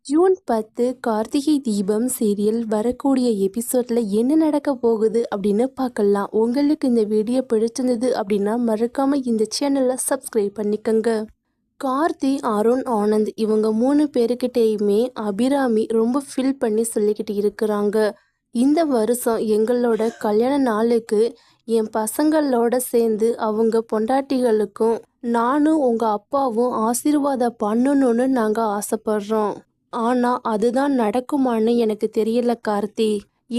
June 10 Karthigai Deepam serial வரக்கூடிய எபிசோட்ல என்ன நடக்க போகுது அப்படின்னு பார்க்கலாம். உங்களுக்கு இந்த வீடியோ பிடிச்சிருந்தது அப்படின்னா மறக்காம இந்த சேனலை சப்ஸ்கிரைப் பண்ணிக்கோங்க. கார்த்தி, அருண், ஆனந்த் இவங்க 3 பேருக்கிட்டேயுமே அபிராமி ரொம்ப ஃபீல் பண்ணி சொல்லிக்கிட்டு இருக்கிறாங்க. இந்த வருஷம் எங்களோட கல்யாண நாளுக்கு என் பசங்களோட சேர்ந்து அவங்க பொண்டாட்டிகளுக்கும் நானும் உங்க அப்பாவும் ஆசீர்வாதம் பண்ணணும்னு நாங்கள் ஆசைப்படுறோம். ஆனால் அதுதான் நடக்குமான்னு எனக்கு தெரியல கார்த்தி.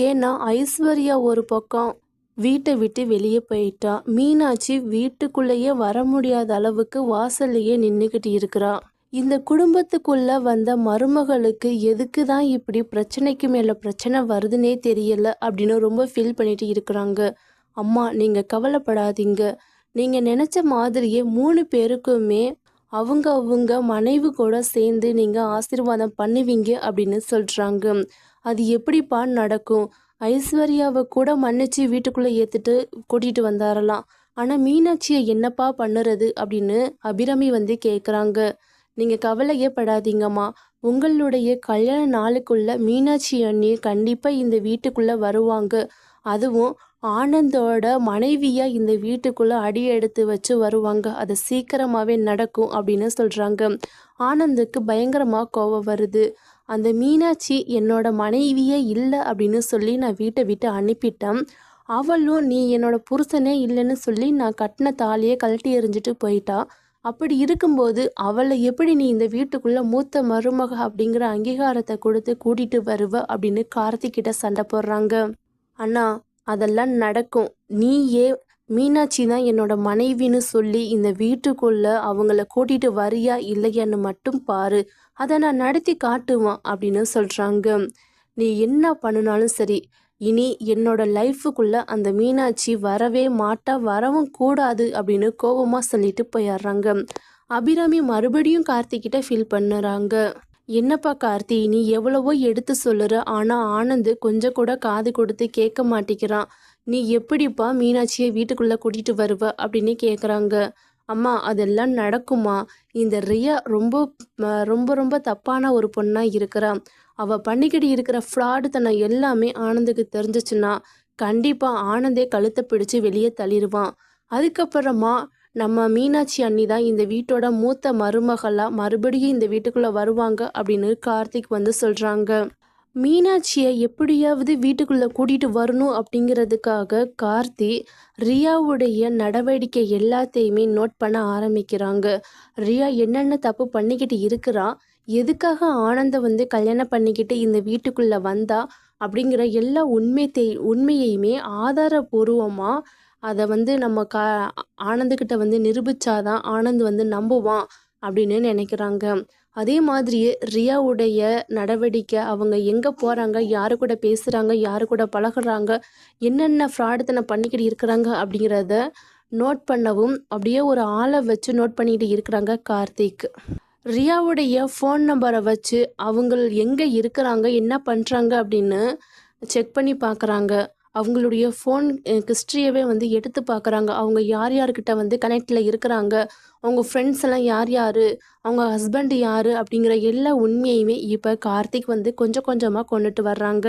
ஏன்னா ஐஸ்வர்யா ஒரு பக்கம் வீட்டை விட்டு வெளியே போயிட்டா. மீனாட்சி வீட்டுக்குள்ளேயே வர முடியாத அளவுக்கு வாசல்லையே நின்றுக்கிட்டு இருக்கிறா. இந்த குடும்பத்துக்குள்ள வந்த மருமகளுக்கு எதுக்கு தான் இப்படி பிரச்சனைக்கு மேலே பிரச்சனை வருதுன்னே தெரியல அப்படின்னு ரொம்ப ஃபீல் பண்ணிட்டு இருக்கிறாங்க. அம்மா, நீங்கள் கவலைப்படாதீங்க. நீங்கள் நினச்ச மாதிரியே 3 பேருக்குமே அவங்க மனைவி கூட சேர்ந்து நீங்கள் ஆசீர்வாதம் பண்ணுவீங்க அப்படின்னு சொல்கிறாங்க. அது எப்படிப்பா நடக்கும்? ஐஸ்வர்யாவை கூட மன்னிச்சு வீட்டுக்குள்ளே ஏற்றுட்டு கூட்டிகிட்டு வந்தாரலாம். ஆனால் மீனாட்சியை என்னப்பா பண்ணுறது அப்படின்னு அபிராமி கேட்குறாங்க. நீங்கள் கவலையே படாதீங்கம்மா. உங்களுடைய கல்யாண நாளுக்குள்ள மீனாட்சி அண்ணி கண்டிப்பாக இந்த வீட்டுக்குள்ளே வருவாங்க. அதுவும் ஆனந்தோட மனைவியா இந்த வீட்டுக்குள்ள அடி எடுத்து வச்சு வருவாங்க. அது சீக்கிரமாவே நடக்கும் அப்படின்னு சொல்றாங்க. ஆனந்துக்கு பயங்கரமா கோபம் வருது. அந்த மீனாட்சி என்னோட மனைவியே இல்லை அப்படின்னு சொல்லி நான் வீட்டை விட்டு அனுப்பிட்டேன். அவளும் நீ என்னோட புருஷனே இல்லைன்னு சொல்லி நான் கட்டின தாலியை கழட்டி எறிஞ்சிட்டு போயிட்டா. அப்படி இருக்கும்போது அவளை எப்படி நீ இந்த வீட்டுக்குள்ள மூத்த மருமக அப்படிங்கிற அங்கீகாரத்தை கொடுத்து கூட்டிட்டு வருவ அப்படின்னு கார்த்திகிட்ட சண்டை போடுறாங்க. அண்ணா, அதெல்லாம் நடக்கும். நீயே மீனாட்சி தான் என்னோட மனைவின்னு சொல்லி இந்த வீட்டுக்குள்ள அவங்கள கூட்டிட்டு வரியா இல்லையான்னு மட்டும் பாரு. அதை நான் நடத்தி காட்டுவேன் அப்படின்னு சொல்றாங்க. நீ என்ன பண்ணினாலும் சரி, இனி என்னோட லைஃபுக்குள்ள அந்த மீனாட்சி வரவே மாட்டா, வரவும் கூடாது அப்படின்னு கோபமா சொல்லிட்டு போயிடுறாங்க. அபிராமி மறுபடியும் கார்த்திகிட்ட ஃபீல் பண்ணுறாங்க. என்னப்பா கார்த்தி, நீ எவ்வளவோ எடுத்து சொல்லுற, ஆனால் ஆனந்து கொஞ்சம் கூட காது கொடுத்து கேட்க மாட்டேங்கிறான். நீ எப்படிப்பா மீனாட்சியை வீட்டுக்குள்ளே கூட்டிகிட்டு வருவ அப்படின்னு கேட்குறாங்க. அம்மா, அதெல்லாம் நடக்குமா? இந்த ரியா ரொம்ப ரொம்ப ரொம்ப தப்பான ஒரு பொண்ணாக இருக்கிறான். அவள் பண்ணிக்கிட்டு இருக்கிற ஃப்ராடுத்தனம் எல்லாமே ஆனந்துக்கு தெரிஞ்சிச்சுன்னா கண்டிப்பாக ஆனந்தே கழுத்தை பிடிச்சி வெளியே தள்ளிடுவான். அதுக்கப்புறமா நம்ம மீனாட்சி அண்ணி தான் இந்த வீட்டோட மூத்த மருமகளாக மறுபடியும் இந்த வீட்டுக்குள்ளே வருவாங்க அப்படின்னு கார்த்திக் சொல்கிறாங்க. மீனாட்சியை எப்படியாவது வீட்டுக்குள்ளே கூட்டிகிட்டு வரணும் அப்படிங்கிறதுக்காக கார்த்தி ரியாவுடைய நடவடிக்கை எல்லாத்தையுமே நோட் பண்ண ஆரம்பிக்கிறாங்க. ரியா என்னென்ன தப்பு பண்ணிக்கிட்டு இருக்கிறா, எதுக்காக ஆனந்தை கல்யாணம் பண்ணிக்கிட்டு இந்த வீட்டுக்குள்ளே வந்தா அப்படிங்கிற எல்லா உண்மையையுமே ஆதாரபூர்வமாக அதை நம்ம ஆனந்துக்கிட்ட நிரூபிச்சாதான் ஆனந்த் நம்புவான் அப்படின்னு நினைக்கிறாங்க. அதே மாதிரியே ரியாவுடைய நடவடிக்கை, அவங்க எங்கே போகிறாங்க, யாரு கூட பேசுகிறாங்க, யாரு கூட பழகுறாங்க, என்னென்ன ஃப்ராடுத்தனை பண்ணிக்கிட்டு இருக்கிறாங்க அப்படிங்கிறத நோட் பண்ணவும் அப்படியே ஒரு ஆளை வச்சு நோட் பண்ணிக்கிட்டு இருக்கிறாங்க கார்த்திக். ரியாவுடைய ஃபோன் நம்பரை வச்சு அவங்க எங்கே இருக்கிறாங்க, என்ன பண்ணுறாங்க அப்படின்னு செக் பண்ணி பார்க்குறாங்க. அவங்களுடைய ஃபோன் ஹிஸ்ட்ரியவே எடுத்து பார்க்குறாங்க. அவங்க யார் யார்கிட்ட கனெக்டில் இருக்கிறாங்க, அவங்க ஃப்ரெண்ட்ஸ் எல்லாம் யார் யார், அவங்க ஹஸ்பண்ட் யார் அப்படிங்கிற எல்லா உண்மையுமே இப்போ கார்த்திக் கொஞ்சம் கொஞ்சமாக கொண்டுட்டு வர்றாங்க.